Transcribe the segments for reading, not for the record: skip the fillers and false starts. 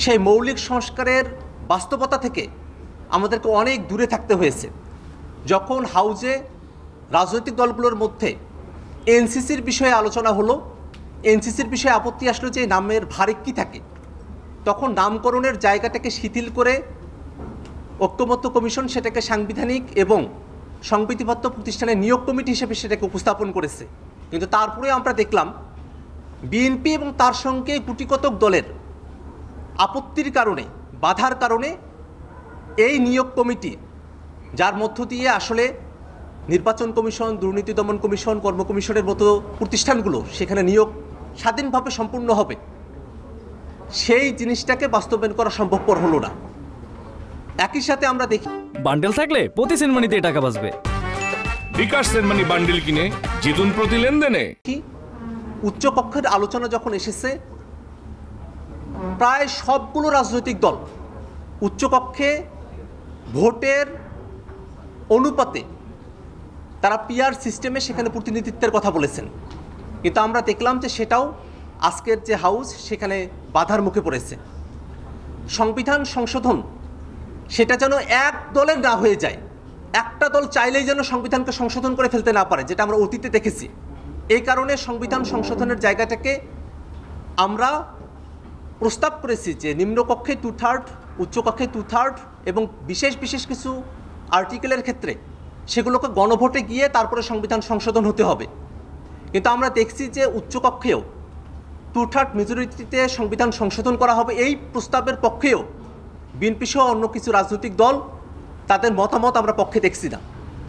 সেই মৌলিক সংস্কারের বাস্তবতা থেকে আমাদেরকে অনেক দূরে থাকতে হয়েছে। যখন হাউজে রাজনৈতিক দলগুলোর মধ্যে এনসিসির বিষয়ে আলোচনা হলো, এনসিসির বিষয়ে আপত্তি আসলো যে নামের ভারে কী থাকে, তখন নামকরণের জায়গাটাকে শিথিল করে ঐক্যমত্য কমিশন সেটাকে সাংবিধানিক এবং সংবিধিবদ্ধ প্রতিষ্ঠানের নিয়োগ কমিটি হিসেবে সেটাকে উপস্থাপন করেছে। কিন্তু তারপরে আমরা দেখলাম বিএনপি এবং তার সঙ্গে গুটিকতক দলের আপত্তির কারণে, বাধার কারণে এই নিয়োগ কমিটি, যার মধ্য দিয়ে আসলে নির্বাচন কমিশন, দুর্নীতি দমন কমিশন, কর্ম কমিশনের মতো প্রতিষ্ঠানগুলো সেখানে নিয়োগ স্বাধীনভাবে সম্পূর্ণ হবে, সেই জিনিসটাকে বাস্তবায়ন করা সম্ভবপর হলো না। একই সাথে আমরা দেখি বান্ডেল থাকলে প্রতি সেনমানিতে টাকা বাঁচবে। বিকাশ সেনমানি বান্ডেল কিনে জিতুন প্রতি লেনদেনে। উচ্চ কক্ষের আলোচনা যখন এসেছে, প্রায় সবগুলো রাজনৈতিক দল উচ্চকক্ষে ভোটের অনুপাতে তারা পিআর সিস্টেমে সেখানে প্রতিনিধিত্বের কথা বলেছেন। কিন্তু আমরা দেখলাম যে সেটাও আজকের যে হাউস সেখানে বাধার মুখে পড়েছে। সংবিধান সংশোধন সেটা যেন এক দলের না হয়ে যায়, একটা দল চাইলেই যেন সংবিধানকে সংশোধন করে ফেলতে না পারে, যেটা আমরা অতীতে দেখেছি। এই কারণে সংবিধান সংশোধনের জায়গাটাকে আমরা প্রস্তাব করেছি যে নিম্নকক্ষে 2/3, উচ্চকক্ষে 2/3 এবং বিশেষ বিশেষ কিছু আর্টিকেলের ক্ষেত্রে সেগুলোকে গণভোটে গিয়ে তারপরে সংবিধান সংশোধন হতে হবে। কিন্তু আমরা দেখছি যে উচ্চকক্ষেও 2/3 মেজরিটিতে সংবিধান সংশোধন করা হবে, এই প্রস্তাবের পক্ষেও বিএনপি সহ অন্য কিছু রাজনৈতিক দল তাদের মতামত আমরা পক্ষে দেখছি না।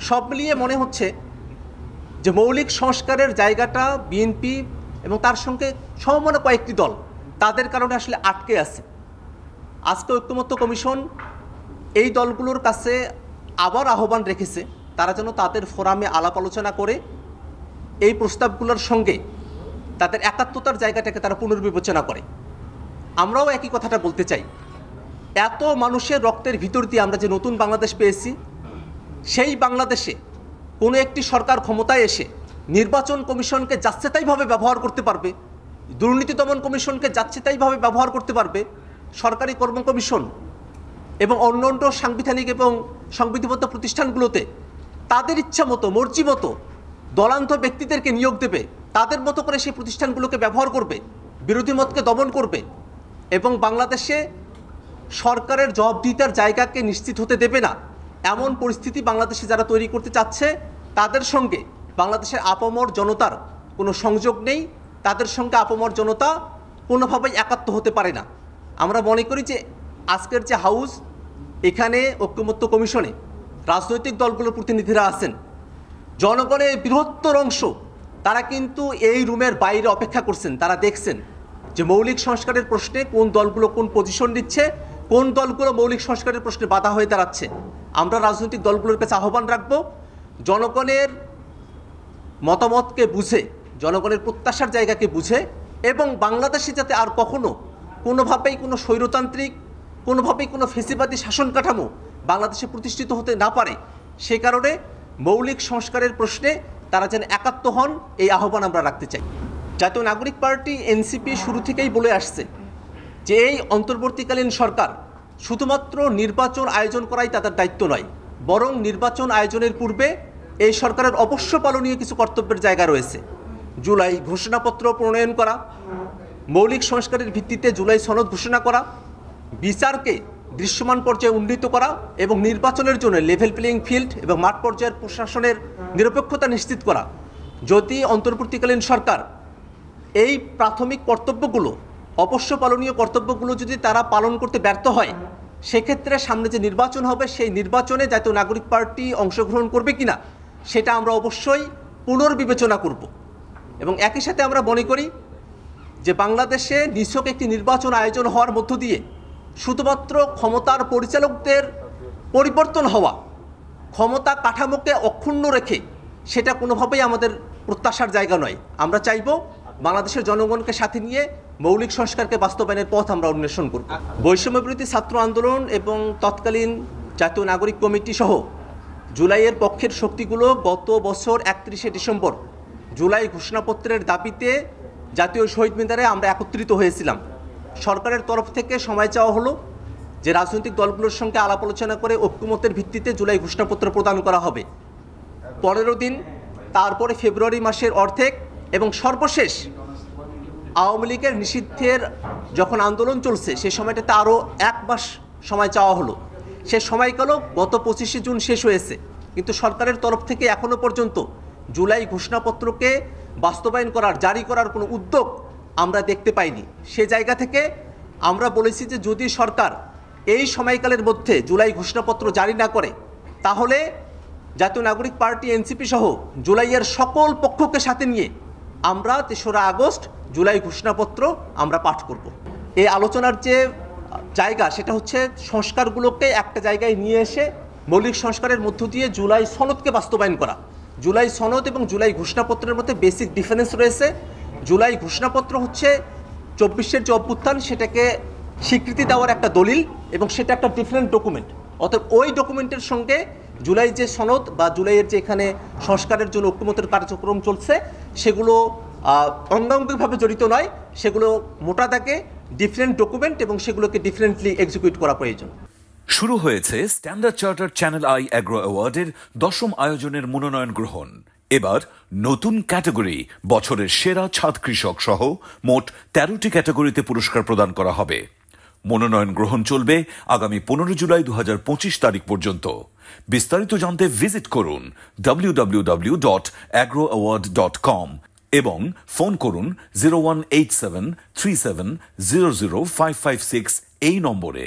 সব মিলিয়ে মনে হচ্ছে যে মৌলিক সংস্কারের জায়গাটা বিএনপি এবং তার সঙ্গে সমমনা কয়েকটি দল তাদের কারণে আসলে আটকে আছে। আজকে ঐক্যমত্য কমিশন এই দলগুলোর কাছে আবার আহ্বান রেখেছে তারা যেন তাদের ফোরামে আলাপ আলোচনা করে এই প্রস্তাবগুলোর সঙ্গে তাদের একাত্মতার জায়গাটাকে তারা পুনর্বিবেচনা করে। আমরাও একই কথাটা বলতে চাই, এত মানুষের রক্তের ভিতর দিয়ে আমরা যে নতুন বাংলাদেশ পেয়েছি, সেই বাংলাদেশে কোনো একটি সরকার ক্ষমতায় এসে নির্বাচন কমিশনকে যাচ্ছে তাইভাবে ব্যবহার করতে পারবে, দুর্নীতি দমন কমিশনকে যাচ্ছে তাইভাবে ব্যবহার করতে পারবে, সরকারি কর্ম কমিশন এবং অন্যান্য সাংবিধানিক এবং সংবিধিবদ্ধ প্রতিষ্ঠানগুলোতে তাদের ইচ্ছা মতো, মর্জি মতো দলান্ধ ব্যক্তিদেরকে নিয়োগ দেবে, তাদের মতো করে সেই প্রতিষ্ঠানগুলোকে ব্যবহার করবে, বিরোধী মতকে দমন করবে এবং বাংলাদেশে সরকারের জবাবদিহিতার জায়গাকে নিশ্চিত হতে দেবে না, এমন পরিস্থিতি বাংলাদেশে যারা তৈরি করতে চাচ্ছে তাদের সঙ্গে বাংলাদেশের আপামর জনতার কোনো সংযোগ নেই, তাদের সঙ্গে আপামর জনতা কোনোভাবেই একাত্ম হতে পারে না। আমরা মনে করি যে আজকের যে হাউস, এখানে ঐক্যমত্য কমিশনে রাজনৈতিক দলগুলোর প্রতিনিধিরা আছেন, জনগণের বৃহত্তর অংশ তারা কিন্তু এই রুমের বাইরে অপেক্ষা করছেন। তারা দেখছেন যে মৌলিক সংস্কারের প্রশ্নে কোন দলগুলো কোন পজিশন নিচ্ছে, কোন দলগুলো মৌলিক সংস্কারের প্রশ্নে বাধা হয়ে দাঁড়াচ্ছে। আমরা রাজনৈতিক দলগুলোর কাছে আহ্বান রাখব, জনগণের মতামতকে বুঝে, জনগণের প্রত্যাশার জায়গাকে বুঝে এবং বাংলাদেশে যাতে আর কখনো কোনোভাবেই কোনো স্বৈরতান্ত্রিক, কোনোভাবেই কোনো ফেসিবাদী শাসন কাঠামো বাংলাদেশে প্রতিষ্ঠিত হতে না পারে, সে কারণে মৌলিক সংস্কারের প্রশ্নে তারা যেন একাত্ম হন, এই আহ্বান আমরা রাখতে চাই। জাতীয় নাগরিক পার্টি এনসিপি শুরু থেকেই বলে আসছে যে এই অন্তর্বর্তীকালীন সরকার শুধুমাত্র নির্বাচন আয়োজন করাই তাদের দায়িত্ব নয়, বরং নির্বাচন আয়োজনের পূর্বে এই সরকারের অবশ্য পালনীয় কিছু কর্তব্যের জায়গা রয়েছে। জুলাই ঘোষণাপত্র প্রণয়ন করা, মৌলিক সংস্কারের ভিত্তিতে জুলাই সনদ ঘোষণা করা, বিচারকে দৃশ্যমান পর্যায়ে উন্নীত করা এবং নির্বাচনের জন্য লেভেল প্লেয়িং ফিল্ড এবং মাঠ পর্যায়ের প্রশাসনের নিরপেক্ষতা নিশ্চিত করা। যদি অন্তর্বর্তীকালীন সরকার এই প্রাথমিক কর্তব্যগুলো, অবশ্য পালনীয় কর্তব্যগুলো যদি তারা পালন করতে ব্যর্থ হয়, সেক্ষেত্রে সামনে যে নির্বাচন হবে সেই নির্বাচনে জাতীয় নাগরিক পার্টি অংশগ্রহণ করবে কিনা সেটা আমরা অবশ্যই পুনর্বিবেচনা করব। এবং একই সাথে আমরা মনে করি যে বাংলাদেশে নিছক একটি নির্বাচন আয়োজন হওয়ার মধ্য দিয়ে শুধুমাত্র ক্ষমতার পরিচালকদের পরিবর্তন হওয়া, ক্ষমতা কাঠামোকে অক্ষুণ্ণ রেখে সেটা কোনোভাবেই আমাদের প্রত্যাশার জায়গা নয়। আমরা চাইব বাংলাদেশের জনগণকে সাথে নিয়ে মৌলিক সংস্কারকে বাস্তবায়নের পথ আমরা অন্বেষণ করব। বৈষম্যবিরোধী ছাত্র আন্দোলন এবং তৎকালীন জাতীয় নাগরিক কমিটি সহ জুলাইয়ের পক্ষের শক্তিগুলো গত বছর 31শে ডিসেম্বর জুলাই ঘোষণাপত্রের দাবিতে জাতীয় শহীদ মিনারে আমরা একত্রিত হয়েছিলাম। সরকারের তরফ থেকে সময় চাওয়া হলো যে রাজনৈতিক দলগুলোর সঙ্গে আলাপ আলোচনা করে ঐক্যমতের ভিত্তিতে জুলাই ঘোষণাপত্র প্রদান করা হবে। 15 দিন, তারপরে ফেব্রুয়ারি মাসের অর্ধেক এবং সর্বশেষ আওয়ামী লীগের নিষিদ্ধের যখন আন্দোলন চলছে সে সময়টাতে আরও 1 মাস সময় চাওয়া হলো। সে সময়কালও গত 25শে জুন শেষ হয়েছে, কিন্তু সরকারের তরফ থেকে এখনও পর্যন্ত জুলাই ঘোষণাপত্রকে বাস্তবায়ন করার, জারি করার কোনো উদ্যোগ আমরা দেখতে পাইনি। সে জায়গা থেকে আমরা বলেছি যে যদি সরকার এই সময়কালের মধ্যে জুলাই ঘোষণাপত্র জারি না করে তাহলে জাতীয় নাগরিক পার্টি এনসিপি সহ জুলাইয়ের সকল পক্ষকে সাথে নিয়ে আমরা 3রা আগস্ট জুলাই ঘোষণাপত্র আমরা পাঠ করব। এই আলোচনার যে জায়গা সেটা হচ্ছে সংস্কারগুলোকে একটা জায়গায় নিয়ে এসে মৌলিক সংস্কারের মধ্য দিয়ে জুলাই সনদকে বাস্তবায়ন করা। জুলাই সনদ এবং জুলাই ঘোষণাপত্রের মধ্যে বেসিক ডিফারেন্স রয়েছে। জুলাই ঘোষণাপত্র হচ্ছে 24-এর যে অভ্যুত্থান সেটাকে স্বীকৃতি দেওয়ার একটা দলিল এবং সেটা একটা ডিফারেন্ট ডকুমেন্ট। অর্থাৎ ওই ডকুমেন্টের সঙ্গে জুলাই যে সনদ বা জুলাইয়ের যে এখানে সংস্কারের জন্য ঐক্যমতের কার্যক্রম চলছে সেগুলো অঙ্গাঙ্গিকভাবে জড়িত নয়, সেগুলো মোটা দাগে ডিফারেন্ট ডকুমেন্ট এবং সেগুলোকে ডিফারেন্টলি এক্সিকিউট করা প্রয়োজন। শুরু হয়েছে Standard Chartered Channel I Agro অ্যাওয়ার্ডের 10ম আয়োজনের মনোনয়ন গ্রহণ। এবার নতুন ক্যাটাগরি বছরের সেরা ছাদ কৃষক সহ মোট 13টি ক্যাটাগরিতে পুরস্কার প্রদান করা হবে। মনোনয়ন গ্রহণ চলবে আগামী 15 জুলাই 2025 তারিখ পর্যন্ত। বিস্তারিত জানতে ভিজিট করুন www.agroaward.com এবং ফোন করুন 018737000556 এই নম্বরে।